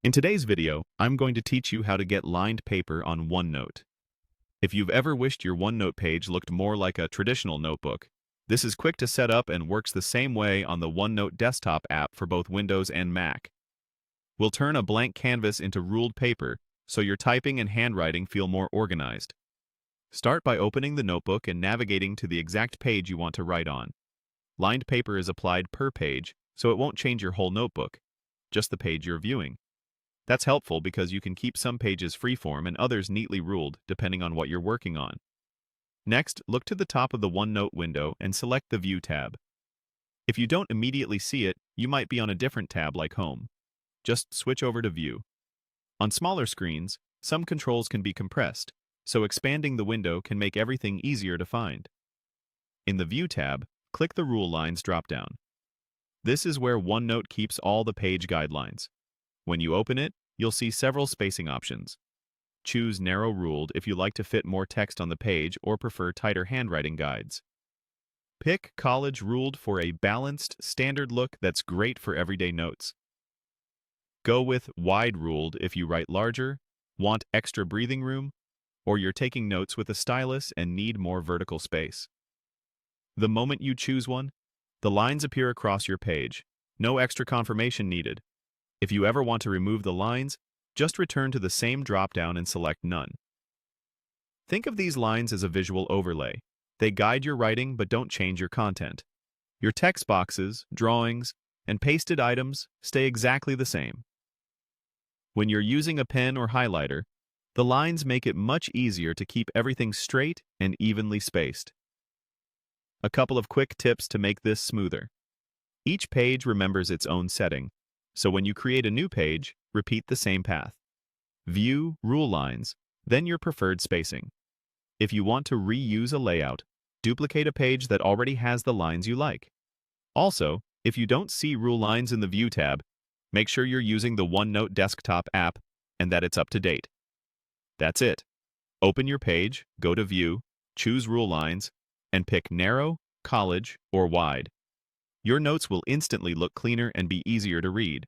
In today's video, I'm going to teach you how to get lined paper on OneNote. If you've ever wished your OneNote page looked more like a traditional notebook, this is quick to set up and works the same way on the OneNote desktop app for both Windows and Mac. We'll turn a blank canvas into ruled paper so your typing and handwriting feel more organized. Start by opening the notebook and navigating to the exact page you want to write on. Lined paper is applied per page, so it won't change your whole notebook, just the page you're viewing. That's helpful because you can keep some pages freeform and others neatly ruled depending on what you're working on. Next, look to the top of the OneNote window and select the View tab. If you don't immediately see it, you might be on a different tab like Home. Just switch over to View. On smaller screens, some controls can be compressed, so expanding the window can make everything easier to find. In the View tab, click the Rule Lines dropdown. This is where OneNote keeps all the page guidelines. When you open it, you'll see several spacing options. Choose Narrow Ruled if you like to fit more text on the page or prefer tighter handwriting guides. Pick College Ruled for a balanced, standard look that's great for everyday notes. Go with Wide Ruled if you write larger, want extra breathing room, or you're taking notes with a stylus and need more vertical space. The moment you choose one, the lines appear across your page. No extra confirmation needed. If you ever want to remove the lines, just return to the same drop-down and select None. Think of these lines as a visual overlay. They guide your writing but don't change your content. Your text boxes, drawings, and pasted items stay exactly the same. When you're using a pen or highlighter, the lines make it much easier to keep everything straight and evenly spaced. A couple of quick tips to make this smoother. Each page remembers its own setting, so when you create a new page, repeat the same path. View Rule Lines, then your preferred spacing. If you want to reuse a layout, duplicate a page that already has the lines you like. Also, if you don't see Rule Lines in the View tab, make sure you're using the OneNote desktop app and that it's up to date. That's it. Open your page, go to View, choose Rule Lines, and pick Narrow, College, or Wide. Your notes will instantly look cleaner and be easier to read.